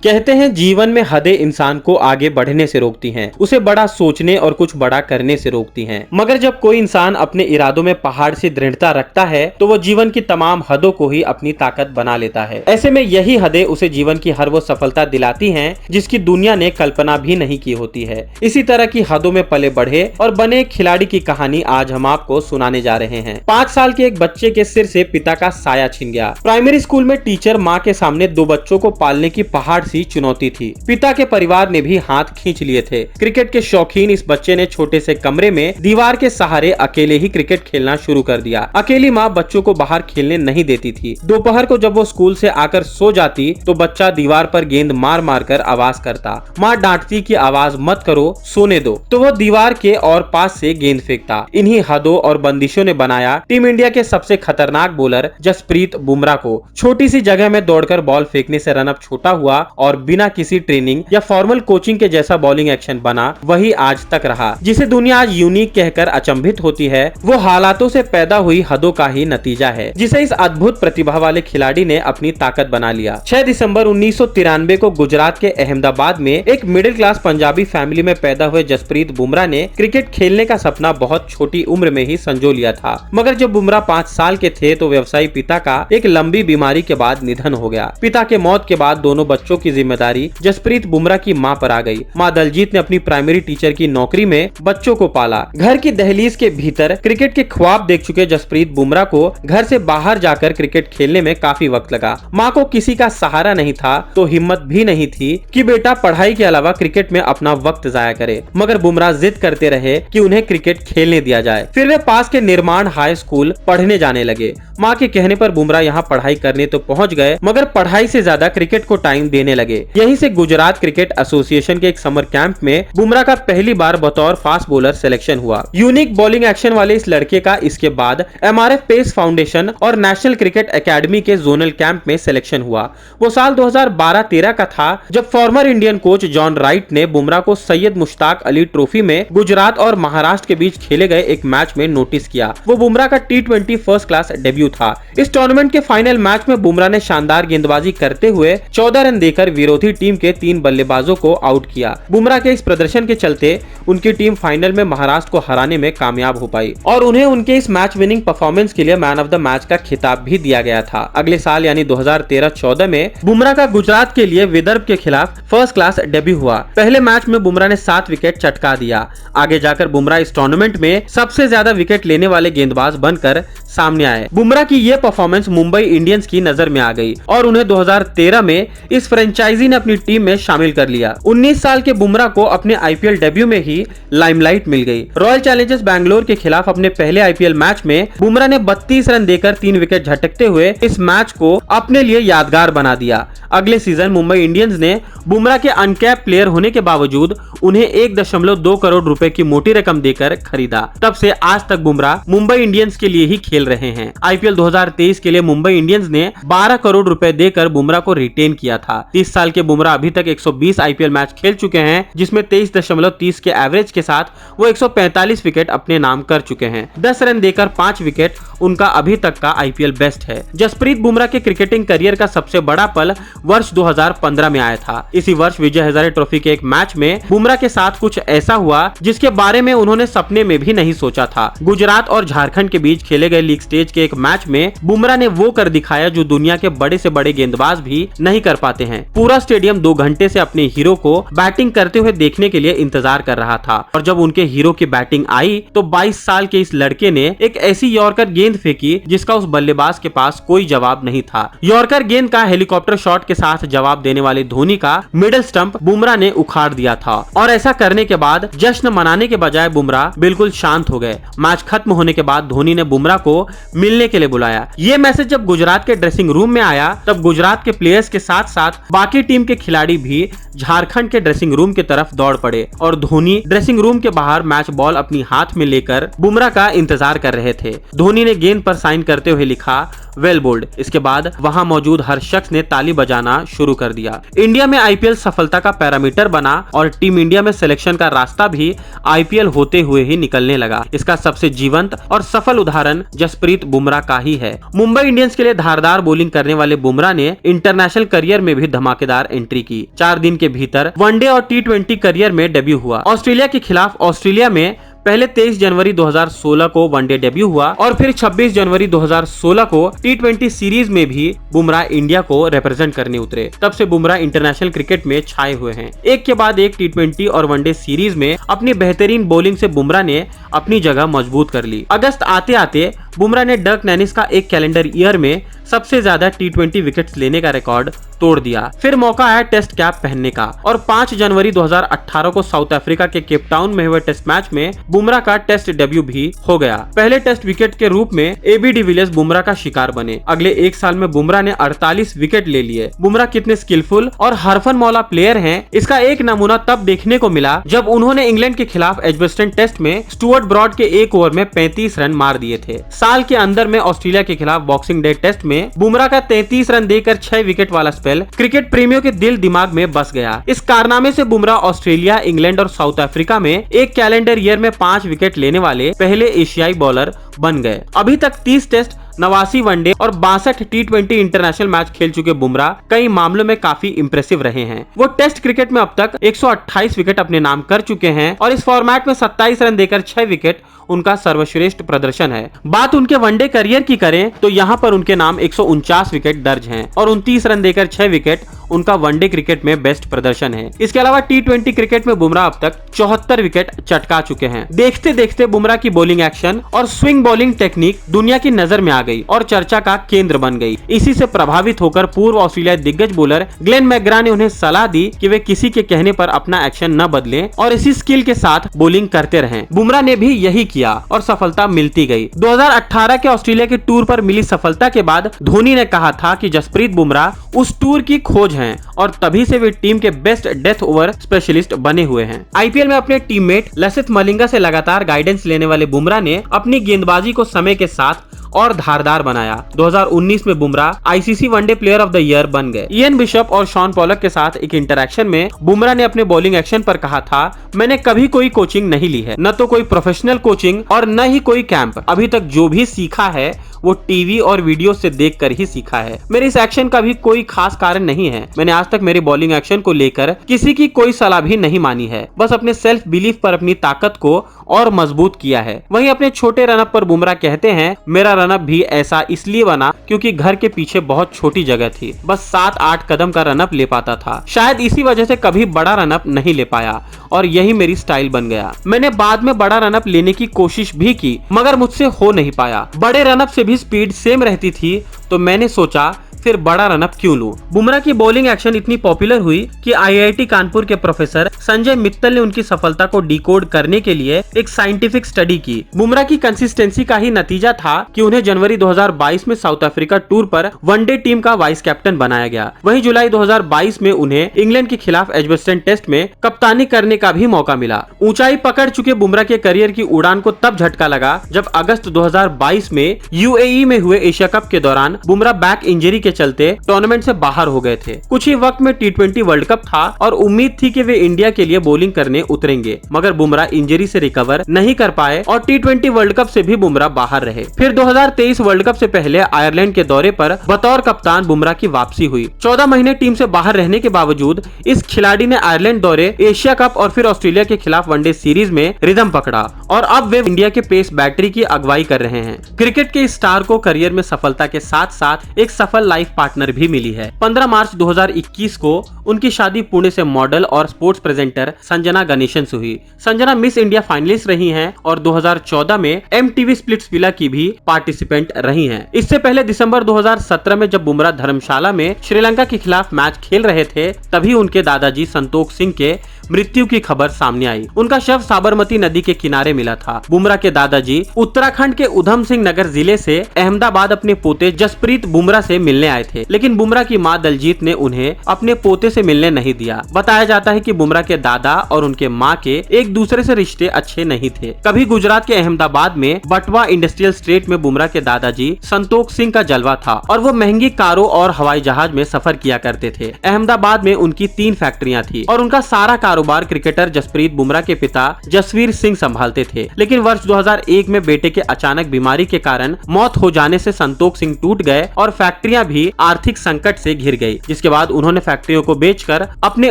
कहते हैं जीवन में हदें इंसान को आगे बढ़ने से रोकती हैं, उसे बड़ा सोचने और कुछ बड़ा करने से रोकती हैं। मगर जब कोई इंसान अपने इरादों में पहाड़ से दृढ़ता रखता है तो वो जीवन की तमाम हदों को ही अपनी ताकत बना लेता है। ऐसे में यही हदें उसे जीवन की हर वो सफलता दिलाती हैं जिसकी दुनिया ने कल्पना भी नहीं की होती है। इसी तरह की हदों में पले बढ़े और बने एक खिलाड़ी की कहानी आज हम आपको सुनाने जा रहे हैं। 5 साल के एक बच्चे के सिर से पिता का साया छिन गया। प्राइमरी स्कूल में टीचर माँ के सामने 2 बच्चों को पालने की पहाड़ सी चुनौती थी। पिता के परिवार ने भी हाथ खींच लिए थे। क्रिकेट के शौकीन इस बच्चे ने छोटे से कमरे में दीवार के सहारे अकेले ही क्रिकेट खेलना शुरू कर दिया। अकेली माँ बच्चों को बाहर खेलने नहीं देती थी। दोपहर को जब वो स्कूल से आकर सो जाती तो बच्चा दीवार पर गेंद मार मार कर आवाज करता। माँ डांटती कि आवाज मत करो, सोने दो, तो वो दीवार के और पास से गेंद फेंकता। इन्हीं हदों और बंदिशों ने बनाया टीम इंडिया के सबसे खतरनाक बॉलर जसप्रीत बुमराह को। छोटी सी जगह में दौड़कर बॉल फेंकने से रनअप छोटा हुआ और बिना किसी ट्रेनिंग या फॉर्मल कोचिंग के जैसा बॉलिंग एक्शन बना, वही आज तक रहा। जिसे दुनिया आज यूनिक कहकर अचंभित होती है, वो हालातों से पैदा हुई हदों का ही नतीजा है, जिसे इस अद्भुत प्रतिभा वाले खिलाड़ी ने अपनी ताकत बना लिया। 6 दिसंबर 1993 को गुजरात के अहमदाबाद में एक मिडिल क्लास पंजाबी फैमिली में पैदा हुए जसप्रीत बुमराह ने क्रिकेट खेलने का सपना बहुत छोटी उम्र में ही संजो लिया था। मगर जब बुमराह 5 साल के थे तो व्यवसायी पिता का एक लंबी बीमारी के बाद निधन हो गया। पिता के मौत के बाद दोनों बच्चों की जिम्मेदारी जसप्रीत बुमराह की मां पर आ गई। मां दलजीत ने अपनी प्राइमरी टीचर की नौकरी में बच्चों को पाला। घर की दहलीज के भीतर क्रिकेट के ख्वाब देख चुके जसप्रीत बुमराह को घर से बाहर जाकर क्रिकेट खेलने में काफी वक्त लगा। मां को किसी का सहारा नहीं था तो हिम्मत भी नहीं थी कि बेटा पढ़ाई के अलावा क्रिकेट में अपना वक्त जाया करे। मगर बुमराह जिद करते रहे कि उन्हें क्रिकेट खेलने दिया जाए। फिर वे पास के निर्माण हाई स्कूल पढ़ने जाने लगे। मां के कहने पर बुमराह यहाँ पढ़ाई करने तो पहुंच गए, मगर पढ़ाई से ज्यादा क्रिकेट को टाइम देने लगे। यहीं से गुजरात क्रिकेट एसोसिएशन के एक समर कैंप में बुमराह का पहली बार बतौर फास्ट बॉलर सिलेक्शन हुआ। यूनिक बॉलिंग एक्शन वाले इस लड़के का इसके बाद MRF पेस फाउंडेशन और नेशनल क्रिकेट एकेडमी के जोनल कैंप में सिलेक्शन हुआ। वो साल 2012-13 का था जब former Indian coach John Wright ने बुमराह को सैयद मुश्ताक अली ट्रॉफी में गुजरात और महाराष्ट्र के बीच खेले गए एक मैच में नोटिस किया। वो बुमराह का T20 फर्स्ट क्लास डेब्यू था। इस टूर्नामेंट के फाइनल मैच में बुमराह ने शानदार गेंदबाजी करते हुए 14 रन देकर विरोधी टीम के 3 बल्लेबाजों को आउट किया। बुमराह के इस प्रदर्शन के चलते उनकी टीम फाइनल में महाराष्ट्र को हराने में कामयाब हो पाई और उन्हें उनके इस मैच विनिंग परफॉर्मेंस के लिए मैन ऑफ द मैच का खिताब भी दिया गया था। अगले साल यानी 2013-14 में बुमराह का गुजरात के लिए विदर्भ के खिलाफ फर्स्ट क्लास डेब्यू हुआ। पहले मैच में बुमराह ने 7 विकेट चटका दिया। आगे जाकर बुमराह इस टूर्नामेंट में सबसे ज्यादा विकेट लेने वाले गेंदबाज बनकर सामने आए। बुमराह की ये परफॉर्मेंस मुंबई इंडियंस की नजर में आ गई और उन्हें 2013 में इस फ्रेंचाइजी ने अपनी टीम में शामिल कर लिया। 19 साल के बुमराह को अपने IPL डेब्यू में ही लाइमलाइट मिल गई। रॉयल चैलेंजर्स बैंगलोर के खिलाफ अपने पहले IPL मैच में बुमराह ने 32 रन देकर 3 विकेट झटकते हुए इस मैच को अपने लिए यादगार बना दिया। अगले सीजन मुंबई इंडियंस ने बुमराह के अनकैप प्लेयर होने के बावजूद उन्हें 1.2 करोड़ रुपए की मोटी रकम देकर खरीदा। तब से आज तक बुमराह मुंबई इंडियंस के लिए ही खेल रहे हैं। IPL 2023 के लिए मुंबई इंडियंस ने 12 करोड़ रुपए देकर बुमराह को रिटेन किया था। 30 साल के बुमराह अभी तक 120 IPL मैच खेल चुके हैं, जिसमें 23.30 के एवरेज के साथ वो 145 विकेट अपने नाम कर चुके हैं। 10 रन देकर 5 विकेट उनका अभी तक का IPL बेस्ट है। जसप्रीत बुमराह के क्रिकेटिंग करियर का सबसे बड़ा पल वर्ष 2015 में आया था। इसी वर्ष विजय हजारे ट्रॉफी के एक मैच में बुमराह के साथ कुछ ऐसा हुआ जिसके बारे में उन्होंने सपने में भी नहीं सोचा था। गुजरात और झारखंड के बीच खेले गए लीग स्टेज के एक मैच में बुमराह ने वो कर दिखाया जो दुनिया के बड़े से बड़े गेंदबाज भी नहीं कर पाते हैं। पूरा स्टेडियम 2 घंटे से अपने हीरो को बैटिंग करते हुए देखने के लिए इंतजार कर रहा था और जब उनके हीरो की बैटिंग आई तो 22 साल के इस लड़के ने एक ऐसी यॉर्कर गेंद फेंकी जिसका उस बल्लेबाज के पास कोई जवाब नहीं था। यॉर्कर गेंद का हेलीकॉप्टर शॉट के साथ जवाब देने वाले धोनी का मिडिल स्टंप बुमराह ने उखाड़ दिया था और ऐसा करने के बाद जश्न मनाने के बजाय बुमराह बिल्कुल शांत हो गए। मैच खत्म होने के बाद धोनी ने बुमराह को मिलने के लिए बुलाया। ये मैसेज जब गुजरात के ड्रेसिंग रूम में आया तब गुजरात के प्लेयर्स के साथ साथ बाकी टीम के खिलाड़ी भी झारखंड के ड्रेसिंग रूम की तरफ दौड़ पड़े और धोनी ड्रेसिंग रूम के बाहर मैच बॉल अपनी हाथ में लेकर बुमराह का इंतजार कर रहे थे। धोनी ने गेंद पर साइन करते हुए लिखा वेल बोल्ड। इसके बाद वहां मौजूद हर शख्स ने ताली बजाना शुरू कर दिया। इंडिया में IPL सफलता का पैरामीटर बना और टीम इंडिया में सिलेक्शन का रास्ता भी IPL होते हुए ही निकलने लगा। इसका सबसे जीवंत और सफल उदाहरण जसप्रीत बुमराह का का ही है। मुंबई इंडियंस के लिए धारदार बॉलिंग करने वाले बुमराह ने इंटरनेशनल करियर में भी धमाकेदार एंट्री की। 4 दिन के भीतर वनडे और T20 करियर में डेब्यू हुआ। ऑस्ट्रेलिया के खिलाफ ऑस्ट्रेलिया में पहले 23 जनवरी 2016 को वनडे डेब्यू हुआ और फिर 26 जनवरी 2016 को T20 सीरीज में भी बुमराह इंडिया को रिप्रेजेंट करने उतरे। तब से बुमराह इंटरनेशनल क्रिकेट में छाए हुए हैं। एक के बाद एक T20 और वनडे सीरीज में अपनी बेहतरीन बॉलिंग से बुमराह ने अपनी जगह मजबूत कर ली। अगस्त आते आते बुमराह ने डर्क नैनिस का एक कैलेंडर ईयर में सबसे ज्यादा T20 विकेट्स लेने का रिकॉर्ड तोड़ दिया। फिर मौका आया टेस्ट कैप पहनने का और 5 जनवरी 2018 को साउथ अफ्रीका के केप टाउन में हुए टेस्ट मैच में बुमराह का टेस्ट डेब्यू भी हो गया। पहले टेस्ट विकेट के रूप में AB डिविलियर्स बुमराह का शिकार बने। अगले एक साल में बुमराह ने 48 विकेट ले लिए। बुमराह कितने स्किलफुल और हरफन मौला प्लेयर हैं, इसका एक नमूना तब देखने को मिला जब उन्होंने इंग्लैंड के खिलाफ एजबेस्टन टेस्ट में स्टुअर्ट ब्रॉड के एक ओवर में 35 रन मार दिए थे। साल के अंदर में ऑस्ट्रेलिया के खिलाफ बॉक्सिंग डे टेस्ट में बुमराह का 33 रन देकर 6 विकेट वाला स्पेल क्रिकेट प्रेमियों के दिल दिमाग में बस गया। इस कारनामे से बुमराह ऑस्ट्रेलिया, इंग्लैंड और साउथ अफ्रीका में एक कैलेंडर ईयर में 5 विकेट लेने वाले पहले एशियाई बॉलर बन गए। अभी तक 30 टेस्ट, 89 वनडे और 62 T20 इंटरनेशनल मैच खेल चुके बुमराह कई मामलों में काफी इंप्रेसिव रहे हैं। वो टेस्ट क्रिकेट में अब तक 128 विकेट अपने नाम कर चुके हैं और इस फॉर्मेट में 27 रन देकर 6 विकेट उनका सर्वश्रेष्ठ प्रदर्शन है। बात उनके वनडे करियर की करें तो यहाँ पर उनके नाम 149 विकेट दर्ज हैं और 29 रन देकर 6 विकेट उनका वनडे क्रिकेट में बेस्ट प्रदर्शन है। इसके अलावा T20 क्रिकेट में बुमराह अब तक 74 विकेट चटका चुके हैं। देखते देखते बुमराह की बॉलिंग एक्शन और स्विंग बॉलिंग टेक्निक दुनिया की नजर में आ गई और चर्चा का केंद्र बन गई। इसी से प्रभावित होकर पूर्व ऑस्ट्रेलिया दिग्गज बॉलर ग्लेन मैकग्रा ने उन्हें सलाह दी कि वे किसी के कहने पर अपना एक्शन न बदलें और इसी स्किल के साथ बॉलिंग करते रहें। बुमराह ने भी यही किया और सफलता मिलती गई। 2018 के ऑस्ट्रेलिया के टूर पर मिली सफलता के बाद धोनी ने कहा था कि जसप्रीत बुमराह उस टूर की खोज हैं और तभी से वे टीम के बेस्ट डेथ ओवर स्पेशलिस्ट बने हुए हैं। आईपीएल में अपने टीममेट लसिथ मलिंगा से लगातार गाइडेंस लेने वाले बुमराह ने अपनी गेंदबाजी को समय के साथ और धारदार बनाया। 2019 में Bumrah ICC one day player of the year बन गए। इयन बिशप और शॉन पॉलक के साथ एक इंटरैक्शन में बुमराह ने अपने बॉलिंग एक्शन पर कहा था, मैंने कभी कोई कोचिंग नहीं ली है, न तो कोई प्रोफेशनल कोचिंग और न ही कोई कैंप। अभी तक जो भी सीखा है वो टीवी और वीडियो से देखकर ही सीखा है। मेरे इस एक्शन का भी कोई खास कारण नहीं है। मैंने आज तक मेरे बॉलिंग एक्शन को लेकर किसी की कोई सलाह भी नहीं मानी है, बस अपने सेल्फ बिलीफ पर अपनी ताकत को और मजबूत किया है। वहीं अपने छोटे रनअप पर बुमराह कहते हैं, मेरा रनअप भी ऐसा इसलिए बना क्योंकि घर के पीछे बहुत छोटी जगह थी, बस 7-8 कदम का रनअप ले पाता था। शायद इसी वजह से कभी बड़ा रनअप नहीं ले पाया और यही मेरी स्टाइल बन गया। मैंने बाद में बड़ा रनअप लेने की कोशिश भी की मगर मुझसे हो नहीं पाया। बड़े रनअप से भी स्पीड सेम रहती थी तो मैंने सोचा फिर बड़ा रनअप क्यों लूं। बुमराह की बॉलिंग एक्शन इतनी पॉपुलर हुई कि आईआईटी कानपुर के प्रोफेसर संजय मित्तल ने उनकी सफलता को डिकोड करने के लिए एक साइंटिफिक स्टडी की। बुमराह की कंसिस्टेंसी का ही नतीजा था कि उन्हें जनवरी 2022 में साउथ अफ्रीका टूर पर वनडे टीम का वाइस कैप्टन बनाया गया। वहीं जुलाई 2022 में उन्हें इंग्लैंड के खिलाफ एजबेस्टन टेस्ट में कप्तानी करने का भी मौका मिला। ऊंचाई पकड़ चुके बुमराह के करियर की उड़ान को तब झटका लगा जब अगस्त 2022 में यूएई में हुए एशिया कप के दौरान बुमराह बैक इंजरी के चलते टूर्नामेंट से बाहर हो गए थे। कुछ ही वक्त में T20 वर्ल्ड कप था और उम्मीद थी कि वे इंडिया के लिए बॉलिंग करने उतरेंगे, मगर बुमराह इंजरी से रिकवर नहीं कर पाए और T20 वर्ल्ड कप से भी बुमराह बाहर रहे। फिर 2023 वर्ल्ड कप से पहले आयरलैंड के दौरे पर बतौर कप्तान बुमराह की वापसी हुई। 14 महीने टीम से बाहर रहने के बावजूद इस खिलाड़ी ने आयरलैंड दौरे, एशिया कप और फिर ऑस्ट्रेलिया के खिलाफ वनडे सीरीज में रिदम पकड़ा और अब वे इंडिया के पेस बैटरी की अगुवाई कर रहे हैं। क्रिकेट के स्टार को करियर में सफलता के साथ साथ एक सफल लाइफ पार्टनर भी मिली है। 15 मार्च 2021 को उनकी शादी पुणे से मॉडल और स्पोर्ट्स प्रेजेंटर संजना गणेशन से हुई। संजना मिस इंडिया फाइनलिस्ट रही हैं और 2014 में MTV स्प्लिट्सविला की भी पार्टिसिपेंट रही हैं। इससे पहले दिसंबर 2017 में जब बुमराह धर्मशाला में श्रीलंका के खिलाफ मैच खेल रहे थे तभी उनके दादाजी संतोष सिंह के मृत्यु की खबर सामने आई। उनका शव साबरमती नदी के किनारे मिला था। बुमराह के दादाजी उत्तराखंड के उधम सिंह नगर जिले से अहमदाबाद अपने पोते जसप्रीत बुमराह से मिलने आए थे, लेकिन बुमराह की मां दलजीत ने उन्हें अपने पोते से मिलने नहीं दिया। बताया जाता है कि बुमराह के के दादा और उनके माँ के एक दूसरे से रिश्ते अच्छे नहीं थे। कभी गुजरात के अहमदाबाद में बटवा इंडस्ट्रियल स्टेट में बुमराह के दादाजी संतोष सिंह का जलवा था और वो महंगी कारों और हवाई जहाज में सफर किया करते थे। अहमदाबाद में उनकी 3 फैक्ट्रियां थी और उनका सारा कारोबार क्रिकेटर जसप्रीत बुमराह के पिता जसवीर सिंह संभालते थे। लेकिन वर्ष 2001 में बेटे के अचानक बीमारी के कारण मौत हो जाने से संतोष सिंह टूट गए और फैक्ट्रियां भी आर्थिक संकट से घिर गई, जिसके बाद उन्होंने फैक्ट्रियों को बेचकर अपने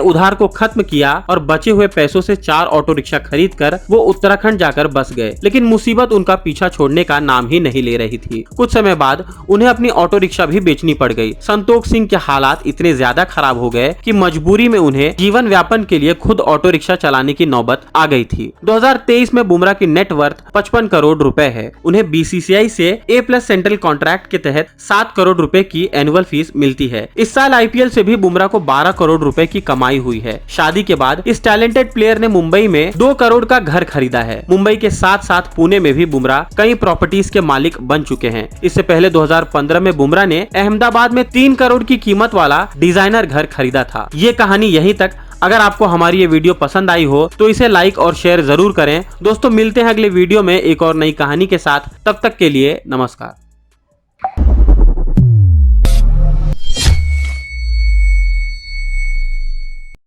उधार को खत्म किया और बचे हुए पैसों से 4 ऑटो रिक्शा खरीद कर वो उत्तराखंड जाकर बस गए। लेकिन मुसीबत उनका पीछा छोड़ने का नाम ही नहीं ले रही थी। कुछ समय बाद उन्हें अपनी ऑटो रिक्शा भी बेचनी पड़ गई। संतोष सिंह के हालात इतने ज्यादा खराब हो गए कि मजबूरी में उन्हें जीवन व्यापन के लिए खुद ऑटो रिक्शा चलाने की नौबत आ गई थी। 2023 में बुमराह की नेट वर्थ 55 करोड़ रुपए है। उन्हें बीसीसीआई से A+ सेंट्रल कॉन्ट्रैक्ट के तहत 7 करोड़ रुपए की एनुअल फीस मिलती है। इस साल IPL से भी बुमराह को 12 करोड़ रुपए की कमाई हुई है। शादी के बाद इस टैलेंटेड प्लेयर ने मुंबई में 2 करोड़ का घर खरीदा है। मुंबई के साथ साथ पुणे में भी बुमराह कई प्रॉपर्टीज के मालिक बन चुके हैं। इससे पहले 2015 में बुमराह ने अहमदाबाद में 3 करोड़ की कीमत वाला डिजाइनर घर खरीदा था। ये कहानी यहीं तक। अगर आपको हमारी ये वीडियो पसंद आई हो तो इसे लाइक और शेयर जरूर करें। दोस्तों, मिलते हैं अगले वीडियो में एक और नई कहानी के साथ। तब तक के लिए नमस्कार।